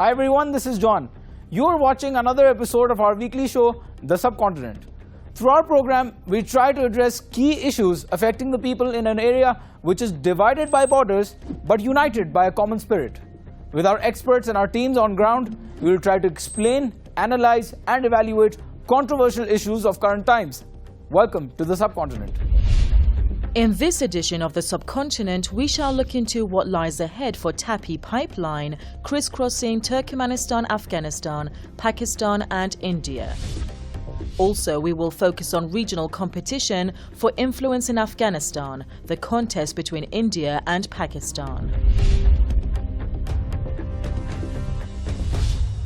Hi everyone, this is John. You are watching another episode of our weekly show, The Subcontinent. Through our program, we try to address key issues affecting the people in an area which is divided by borders but united by a common spirit. With our experts and our teams on ground, we will try to explain, analyze and evaluate controversial issues of current times. Welcome to The Subcontinent. In this edition of The Subcontinent, we shall look into what lies ahead for TAPI pipeline, crisscrossing Turkmenistan-Afghanistan, Pakistan and India. Also, we will focus on regional competition for influence in Afghanistan, the contest between India and Pakistan.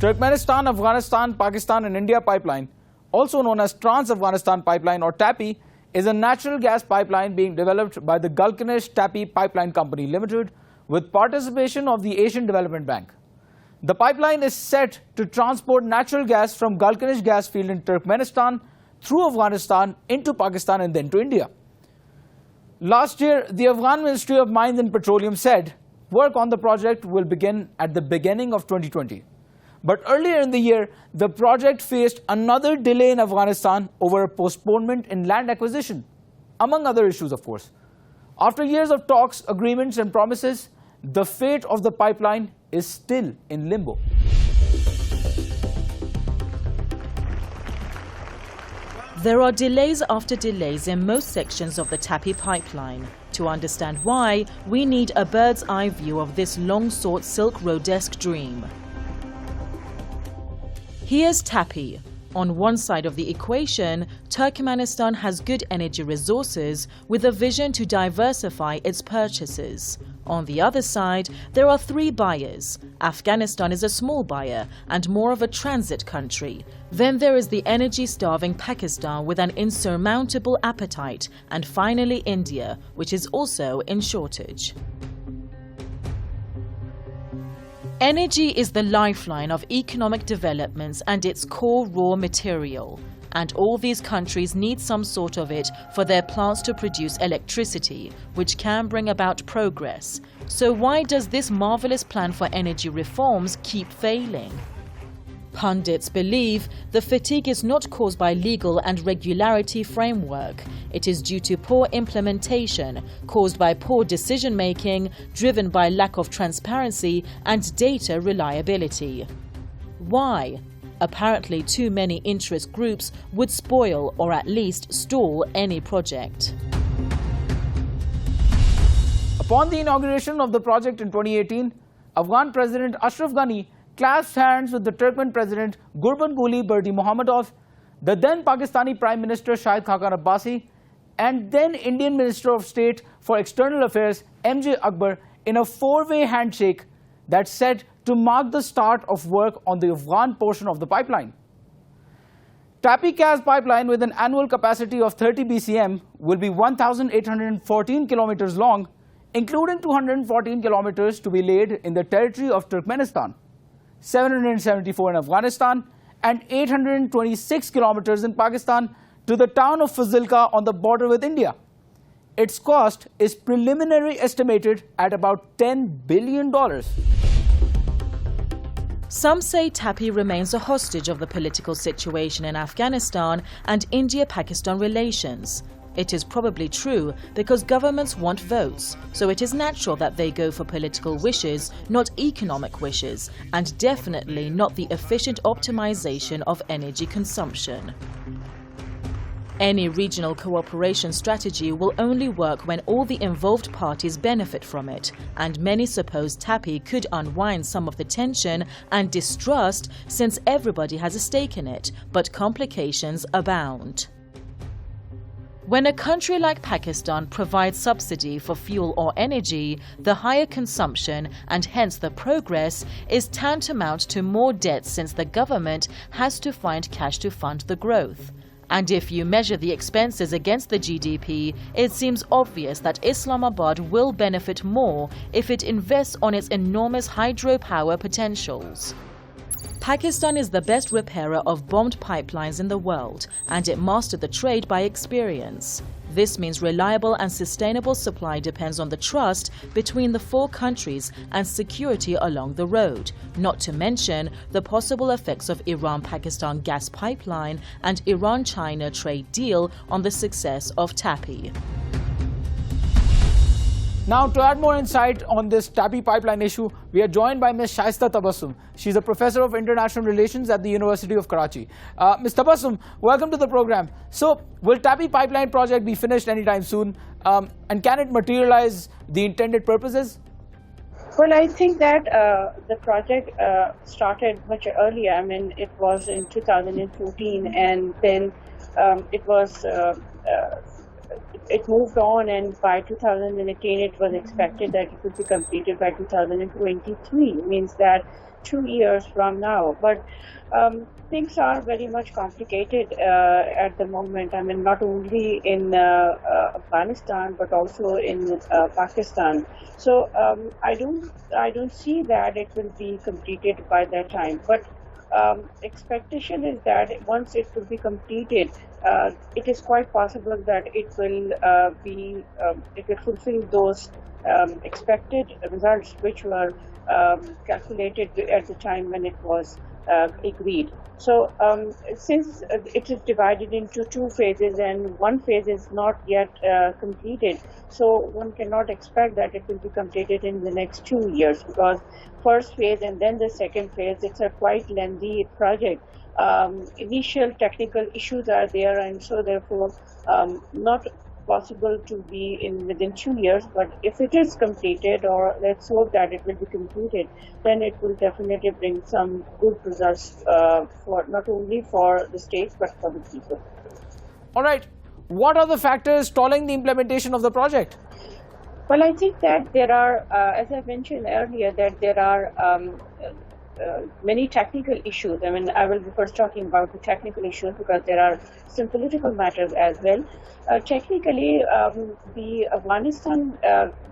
Turkmenistan-Afghanistan-Pakistan and India pipeline, also known as Trans-Afghanistan Pipeline or TAPI, is a natural gas pipeline being developed by the Gulkanish-TAPI Pipeline Company Limited with participation of the Asian Development Bank. The pipeline is set to transport natural gas from Gulkanish gas field in Turkmenistan through Afghanistan into Pakistan and then to India. Last year, the Afghan Ministry of Mines and Petroleum said work on the project will begin at the beginning of 2020. But earlier in the year, the project faced another delay in Afghanistan over a postponement in land acquisition, among other issues, of course. After years of talks, agreements and promises, the fate of the pipeline is still in limbo. There are delays after delays in most sections of the TAPI pipeline. To understand why, we need a bird's eye view of this long-sought Silk Road-esque dream. Here's TAPI. On one side of the equation, Turkmenistan has good energy resources with a vision to diversify its purchases. On the other side, there are three buyers. Afghanistan is a small buyer and more of a transit country. Then there is the energy-starving Pakistan with an insurmountable appetite. And finally India, which is also in shortage. Energy is the lifeline of economic developments and its core raw material. And all these countries need some sort of it for their plants to produce electricity, which can bring about progress. So why does this marvelous plan for energy reforms keep failing? Pundits believe the fatigue is not caused by legal and regularity framework. It is due to poor implementation, caused by poor decision-making, driven by lack of transparency and data reliability. Why? Apparently too many interest groups would spoil or at least stall any project. Upon the inauguration of the project in 2018, Afghan President Ashraf Ghani clasped hands with the Turkmen President Gurbanguly Berdimuhamedov, the then Pakistani Prime Minister Shahid Khaqan Abbasi, and then Indian Minister of State for External Affairs MJ Akbar in a four-way handshake that said to mark the start of work on the Afghan portion of the pipeline. TAPI gas pipeline with an annual capacity of 30 BCM will be 1,814 kilometers long, including 214 kilometers to be laid in the territory of Turkmenistan, 774 in Afghanistan, and 826 kilometers in Pakistan to the town of Fazilka on the border with India. Its cost is preliminarily estimated at about $10 billion. Some say TAPI remains a hostage of the political situation in Afghanistan and India-Pakistan relations. It is probably true because governments want votes, so it is natural that they go for political wishes, not economic wishes, and definitely not the efficient optimization of energy consumption. Any regional cooperation strategy will only work when all the involved parties benefit from it, and many suppose TAPI could unwind some of the tension and distrust since everybody has a stake in it, but complications abound. When a country like Pakistan provides subsidy for fuel or energy, the higher consumption and hence the progress is tantamount to more debt since the government has to find cash to fund the growth. And if you measure the expenses against the GDP, it seems obvious that Islamabad will benefit more if it invests on its enormous hydropower potentials. Pakistan is the best repairer of bombed pipelines in the world, and it mastered the trade by experience. This means reliable and sustainable supply depends on the trust between the four countries and security along the road, not to mention the possible effects of Iran-Pakistan gas pipeline and Iran-China trade deal on the success of TAPI. Now, to add more insight on this TAPI pipeline issue, we are joined by Ms. Shaista Tabassum. She's a professor of international relations at the University of Karachi. Ms. Tabassum, welcome to the program. So, will TAPI pipeline project be finished anytime soon? And can it materialize the intended purposes? Well, I think that the project started much earlier. I mean, it was in 2014, and then it moved on, and by 2018 it was expected that it would be completed by 2023. It means that 2 years from now. But things are very much complicated at the moment. I mean, not only in Afghanistan but also in Pakistan. So I don't see that it will be completed by that time. But expectation is that once it will be completed, it is quite possible that it will fulfill those expected results which were calculated at the time when it was agreed. So since it is divided into two phases and one phase is not yet completed, so one cannot expect that it will be completed in the next 2 years, because first phase and then the second phase, it's a quite lengthy project. Initial technical issues are there, and so therefore not possible to be within 2 years. But if it is completed, or let's hope that it will be completed, then it will definitely bring some good results for not only for the states but for the people. All right. What are the factors stalling the implementation of the project? Well, I think that there are, as I mentioned earlier, that there are many technical issues. I mean, I will be first talking about the technical issues because there are some political matters as well. Technically, the Afghanistan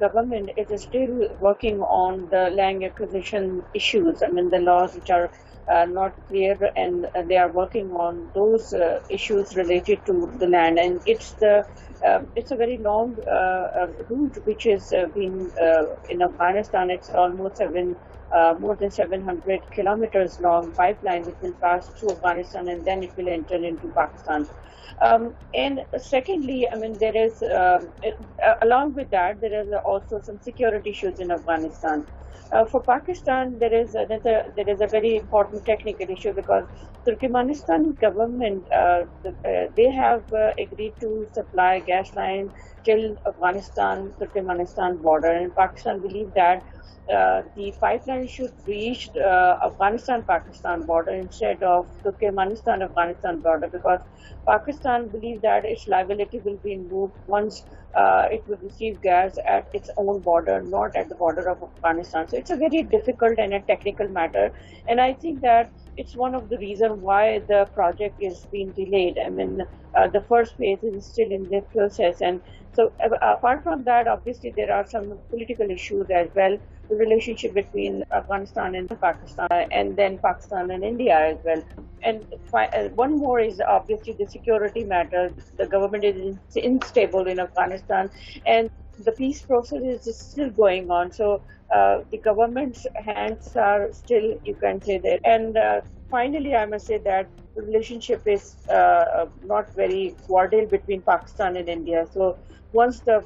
government is still working on the land acquisition issues. I mean, the laws which are not clear, and they are working on those issues related to the land. And it's a very long route which is been in Afghanistan. It's almost more than 700 kilometers long pipeline which will pass through Afghanistan, and then it will enter into Pakistan. And secondly, I mean, there is along with that, there is also some security issues in Afghanistan. For Pakistan, there is a very important technical issue, because Turkmenistan government they have agreed to supply gas line till Afghanistan-Turkmenistan border, and Pakistan believe that the pipeline should reach Afghanistan-Pakistan border instead of Turkmenistan-Afghanistan border, because Pakistan believes that its liability will be removed once it will receive gas at its own border, not at the border of Afghanistan. So it's a very difficult and a technical matter, and I think that it's one of the reasons why the project is being delayed. I mean, the first phase is still in the process, and so apart from that, obviously there are some political issues as well. The relationship between Afghanistan and Pakistan, and then Pakistan and India as well. And one more is obviously the security matter. The government is unstable in Afghanistan, and the peace process is still going on. So the government's hands are still, you can say that. And finally, I must say that the relationship is not very cordial between Pakistan and India. So once the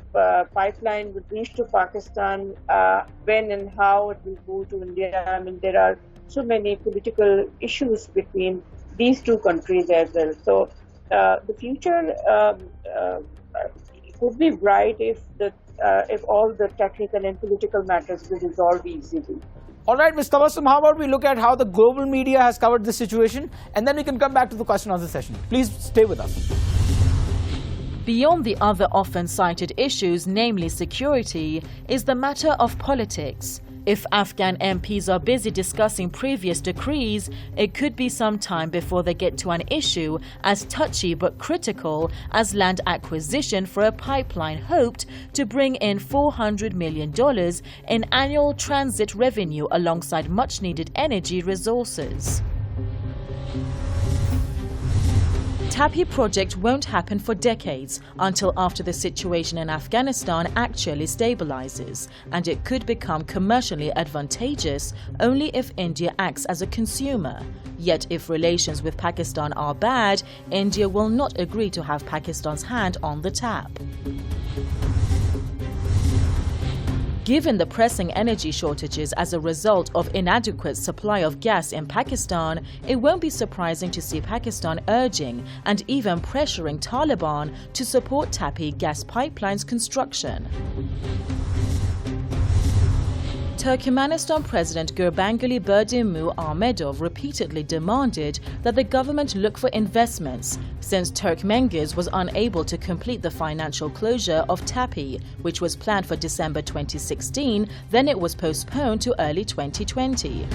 pipeline would reach to Pakistan, when and how it will go to India, I mean, there are so many political issues between these two countries as well. So the future would be bright if all the technical and political matters will resolve easily. All right, Ms. Tabassum, how about we look at how the global media has covered this situation, and then we can come back to the question of the session. Please stay with us. Beyond the other often cited issues, namely security, is the matter of politics. If Afghan MPs are busy discussing previous decrees, it could be some time before they get to an issue as touchy but critical as land acquisition for a pipeline hoped to bring in $400 million in annual transit revenue alongside much-needed energy resources. TAPI project won't happen for decades until after the situation in Afghanistan actually stabilizes, and it could become commercially advantageous only if India acts as a consumer. Yet if relations with Pakistan are bad, India will not agree to have Pakistan's hand on the tap. Given the pressing energy shortages as a result of inadequate supply of gas in Pakistan, it won't be surprising to see Pakistan urging and even pressuring Taliban to support TAPI gas pipelines construction. Turkmenistan President Gurbanguly Berdimuhamedov repeatedly demanded that the government look for investments, since Turkmengiz was unable to complete the financial closure of TAPI, which was planned for December 2016, then it was postponed to early 2020.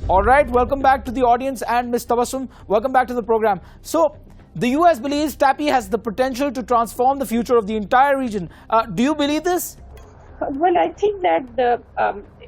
All right, welcome back to the audience, and Ms. Tabassum, welcome back to the program. So, the US believes TAPI has the potential to transform the future of the entire region. Do you believe this? Well, I think that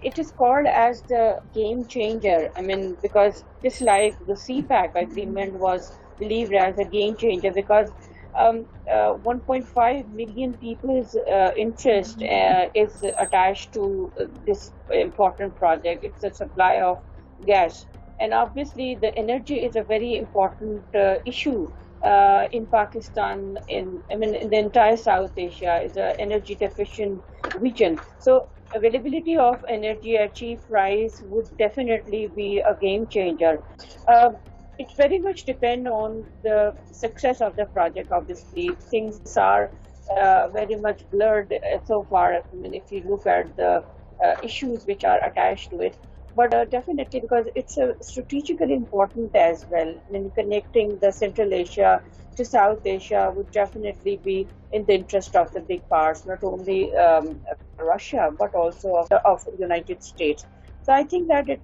it is called as the game changer. I mean, because just like the CPAC agreement was believed as a game changer, because 1.5 million people's interest is attached to this important project. It's a supply of gas. And obviously, the energy is a very important issue in Pakistan, in the entire South Asia is an energy deficient region. So availability of energy at cheap price would definitely be a game changer. It very much depends on the success of the project. Obviously, things are very much blurred so far. I mean, if you look at the issues which are attached to it. But definitely, because it's strategically important as well. I mean, connecting the Central Asia to South Asia would definitely be in the interest of the big powers, not only Russia, but also of the United States. So I think that it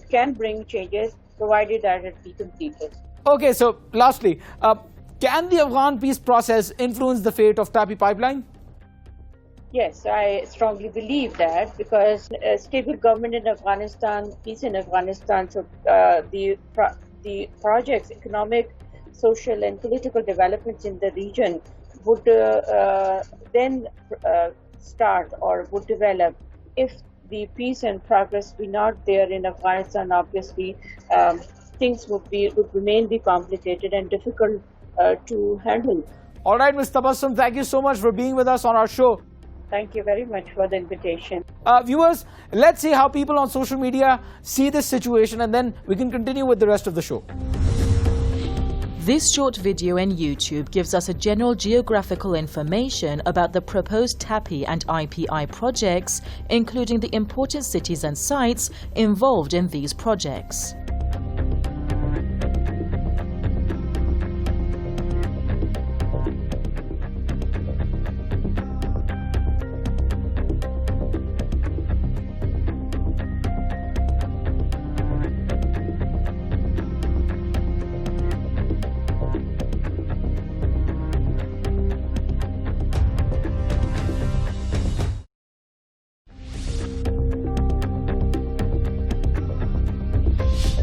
can bring changes, provided that it be completed. Okay, so lastly, can the Afghan peace process influence the fate of TAPI pipeline? Yes, I strongly believe that, because a stable government in Afghanistan, peace in Afghanistan, so the projects, economic, social and political developments in the region would then start or would develop. If the peace and progress be not there in Afghanistan, obviously things would remain complicated and difficult to handle. All right, Ms. Tabassum, thank you so much for being with us on our show. Thank you very much for the invitation. Viewers, let's see how people on social media see this situation, and then we can continue with the rest of the show. This short video on YouTube gives us a general geographical information about the proposed TAPI and IPI projects, including the important cities and sites involved in these projects.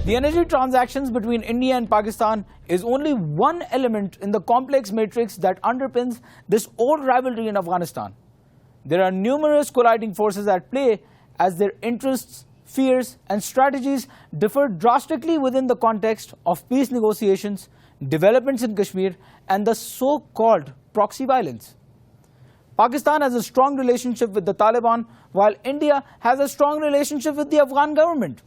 The energy transactions between India and Pakistan is only one element in the complex matrix that underpins this old rivalry in Afghanistan. There are numerous colliding forces at play, as their interests, fears and strategies differ drastically within the context of peace negotiations, developments in Kashmir and the so-called proxy violence. Pakistan has a strong relationship with the Taliban, while India has a strong relationship with the Afghan government.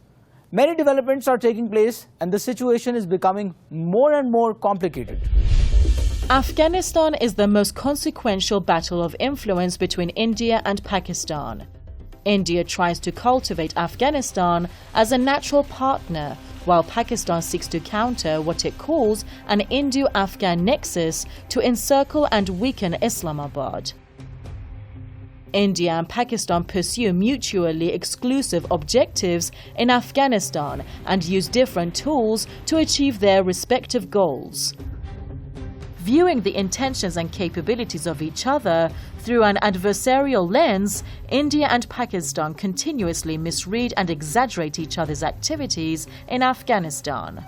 Many developments are taking place and the situation is becoming more and more complicated. Afghanistan is the most consequential battle of influence between India and Pakistan. India tries to cultivate Afghanistan as a natural partner, while Pakistan seeks to counter what it calls an Indo-Afghan nexus to encircle and weaken Islamabad. India and Pakistan pursue mutually exclusive objectives in Afghanistan and use different tools to achieve their respective goals. Viewing the intentions and capabilities of each other through an adversarial lens, India and Pakistan continuously misread and exaggerate each other's activities in Afghanistan.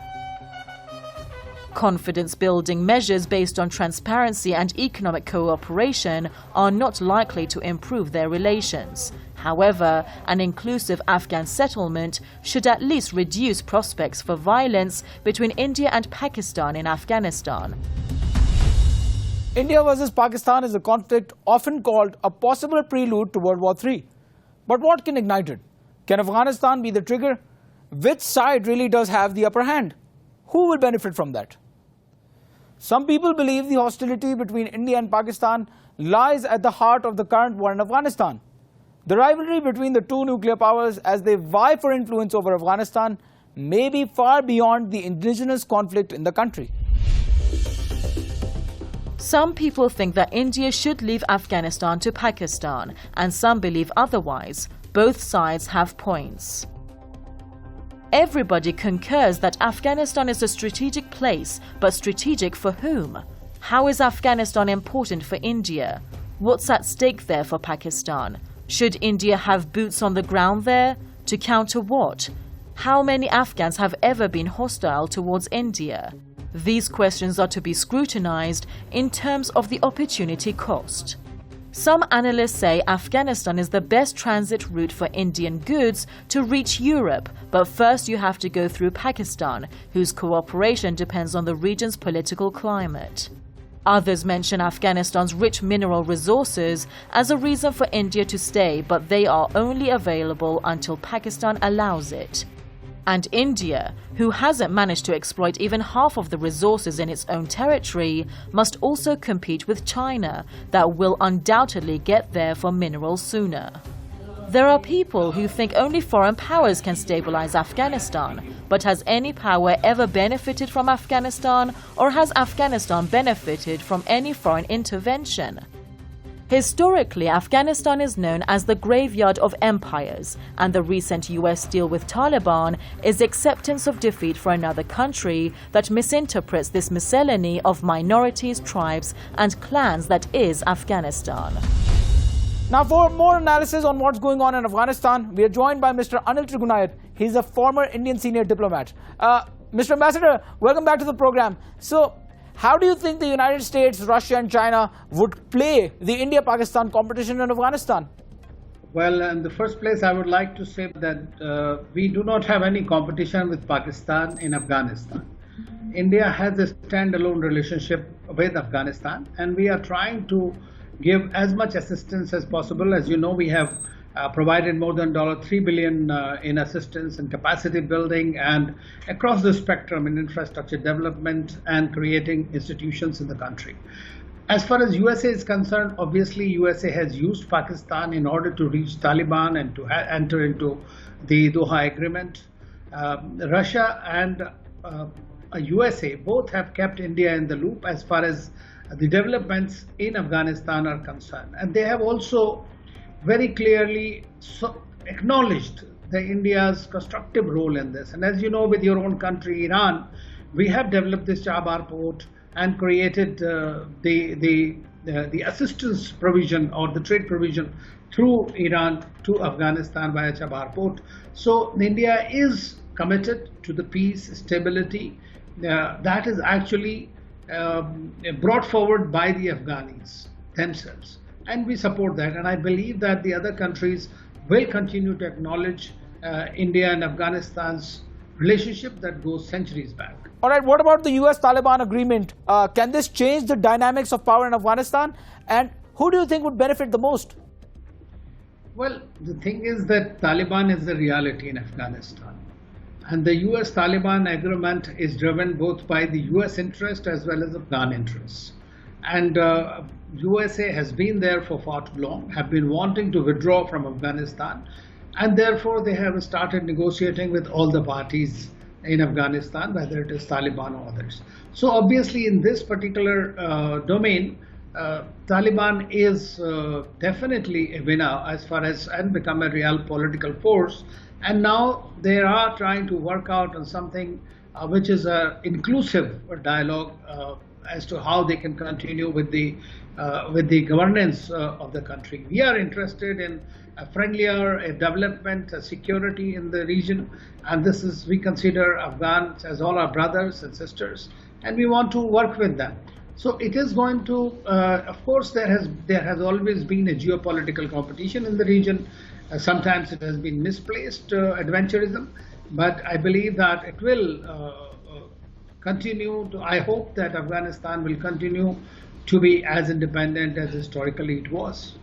Confidence-building measures based on transparency and economic cooperation are not likely to improve their relations. However, an inclusive Afghan settlement should at least reduce prospects for violence between India and Pakistan in Afghanistan. India versus Pakistan is a conflict often called a possible prelude to World War III. But what can ignite it? Can Afghanistan be the trigger? Which side really does have the upper hand? Who will benefit from that? Some people believe the hostility between India and Pakistan lies at the heart of the current war in Afghanistan. The rivalry between the two nuclear powers as they vie for influence over Afghanistan may be far beyond the indigenous conflict in the country. Some people think that India should leave Afghanistan to Pakistan, and some believe otherwise. Both sides have points. Everybody concurs that Afghanistan is a strategic place, but strategic for whom? How is Afghanistan important for India? What's at stake there for Pakistan? Should India have boots on the ground there? To counter what? How many Afghans have ever been hostile towards India? These questions are to be scrutinized in terms of the opportunity cost. Some analysts say Afghanistan is the best transit route for Indian goods to reach Europe, but first you have to go through Pakistan, whose cooperation depends on the region's political climate. Others mention Afghanistan's rich mineral resources as a reason for India to stay, but they are only available until Pakistan allows it. And India, who hasn't managed to exploit even half of the resources in its own territory, must also compete with China, that will undoubtedly get there for minerals sooner. There are people who think only foreign powers can stabilize Afghanistan, but has any power ever benefited from Afghanistan, or has Afghanistan benefited from any foreign intervention? Historically, Afghanistan is known as the graveyard of empires, and the recent US deal with Taliban is acceptance of defeat for another country that misinterprets this miscellany of minorities, tribes, and clans that is Afghanistan. Now, for more analysis on what's going on in Afghanistan, we are joined by Mr. Anil Trigunayat. He's a former Indian senior diplomat. Mr. Ambassador, welcome back to the program. So, how do you think the United States, Russia and China would play the India-Pakistan competition in Afghanistan? Well, in the first place, I would like to say that we do not have any competition with Pakistan in Afghanistan. India has a standalone relationship with Afghanistan, and we are trying to give as much assistance as possible. As you know, we have provided more than $3 billion in assistance and capacity building and across the spectrum in infrastructure development and creating institutions in the country. As far as USA is concerned, obviously USA has used Pakistan in order to reach Taliban and to enter into the Doha Agreement. Russia and USA both have kept India in the loop as far as the developments in Afghanistan are concerned. And they have also very clearly acknowledged India's constructive role in this. And as you know, with your own country, Iran, we have developed this Chabahar port and created the assistance provision or the trade provision through Iran to Afghanistan via Chabahar port. So India is committed to the peace, stability that is actually brought forward by the Afghanis themselves. And we support that, and I believe that the other countries will continue to acknowledge India and Afghanistan's relationship that goes centuries back. All right, what about the US-Taliban agreement? Can this change the dynamics of power in Afghanistan? And who do you think would benefit the most? Well, the thing is that Taliban is the reality in Afghanistan. And the US-Taliban agreement is driven both by the US interest as well as Afghan interests. And USA has been there for far too long, have been wanting to withdraw from Afghanistan, and therefore they have started negotiating with all the parties in Afghanistan, whether it is Taliban or others. So obviously in this particular domain, Taliban is definitely a winner as far as and become a real political force. And now they are trying to work out on something which is an inclusive dialogue as to how they can continue with the governance of the country. We are interested in a friendlier development, security in the region, and this is, we consider Afghans as all our brothers and sisters, and we want to work with them. So it is going to, of course, there has always been a geopolitical competition in the region. Sometimes it has been misplaced adventurism, but I believe that it will continue to, I hope that Afghanistan will continue to be as independent as historically it was.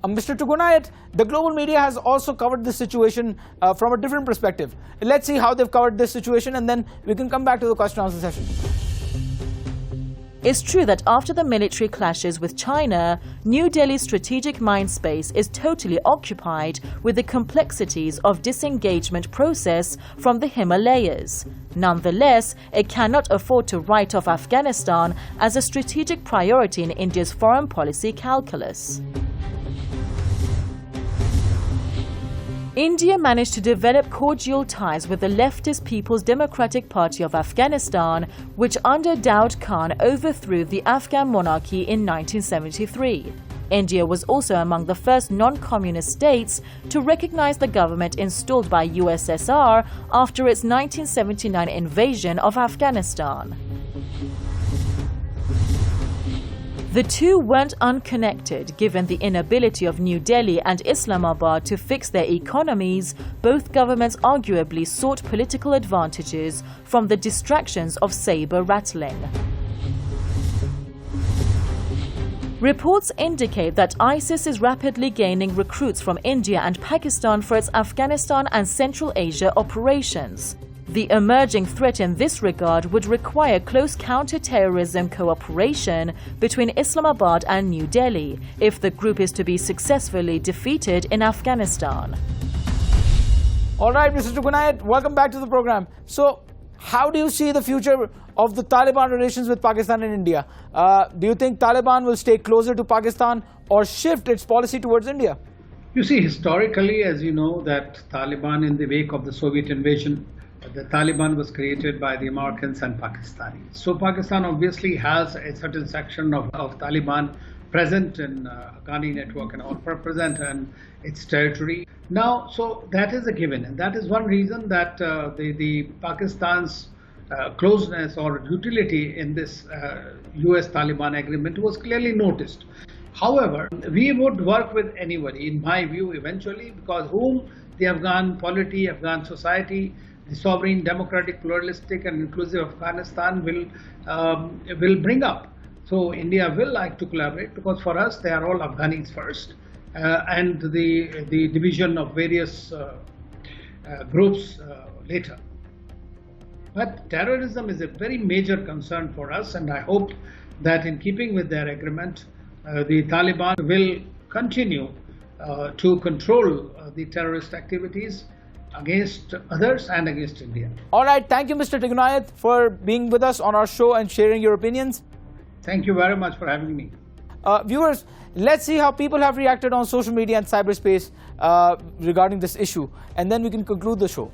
Mr. Tugunayat, the global media has also covered this situation from a different perspective. Let's see how they've covered this situation, and then we can come back to the question and answer session. It's true that after the military clashes with China, New Delhi's strategic mind space is totally occupied with the complexities of disengagement process from the Himalayas. Nonetheless, it cannot afford to write off Afghanistan as a strategic priority in India's foreign policy calculus. India managed to develop cordial ties with the leftist People's Democratic Party of Afghanistan, which under Daud Khan overthrew the Afghan monarchy in 1973. India was also among the first non-communist states to recognize the government installed by USSR after its 1979 invasion of Afghanistan. The two weren't unconnected. Given the inability of New Delhi and Islamabad to fix their economies, both governments arguably sought political advantages from the distractions of saber rattling. Reports indicate that ISIS is rapidly gaining recruits from India and Pakistan for its Afghanistan and Central Asia operations. The emerging threat in this regard would require close counter-terrorism cooperation between Islamabad and New Delhi if the group is to be successfully defeated in Afghanistan. All right, Mr. Tugunayat, welcome back to the program. So, how do you see the future of the Taliban relations with Pakistan and India? Do you think Taliban will stay closer to Pakistan or shift its policy towards India? You see, historically, as you know, that Taliban, in the wake of the Soviet invasion, the Taliban was created by the Americans and Pakistanis. So Pakistan obviously has a certain section of Taliban present in Afghani network and all present in its territory. Now, so that is a given, and that is one reason that the Pakistan's closeness or utility in this US-Taliban agreement was clearly noticed. However, we would work with anybody, in my view, eventually, because whom the Afghan polity, Afghan society, the sovereign, democratic, pluralistic and inclusive Afghanistan will bring up. So India will like to collaborate, because for us they are all Afghanis first, and the division of various groups later. But terrorism is a very major concern for us, and I hope that in keeping with their agreement, the Taliban will continue to control the terrorist activities against others and against India. All right, thank you, Mr. Tugunayat, for being with us on our show and sharing your opinions. Thank you very much for having me. Viewers, let's see how people have reacted on social media and cyberspace regarding this issue, and then we can conclude the show.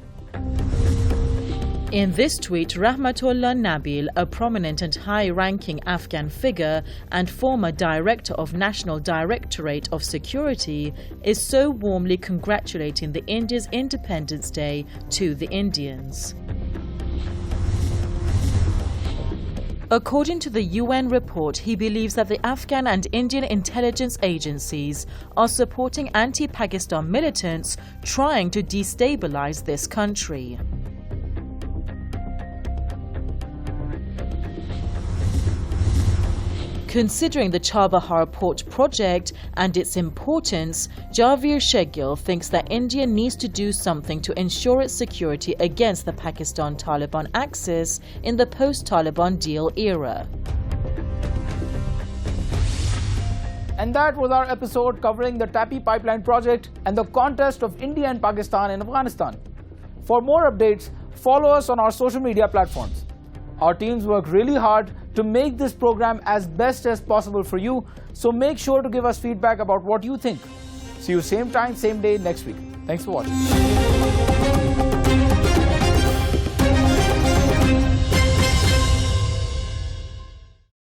In this tweet, Rahmatullah Nabil, a prominent and high-ranking Afghan figure and former director of National Directorate of Security, is so warmly congratulating the India's Independence Day to the Indians. According to the UN report, he believes that the Afghan and Indian intelligence agencies are supporting anti-Pakistan militants trying to destabilize this country. Considering the Chabahar port project and its importance, Javeer Shegil thinks that India needs to do something to ensure its security against the Pakistan-Taliban axis in the post-Taliban deal era. And that was our episode covering the Tapi pipeline project and the contest of India and Pakistan in Afghanistan. For more updates, follow us on our social media platforms. Our teams work really hard to make this program as best as possible for you, so make sure to give us feedback about what you think. See you same time, same day next week. Thanks for watching.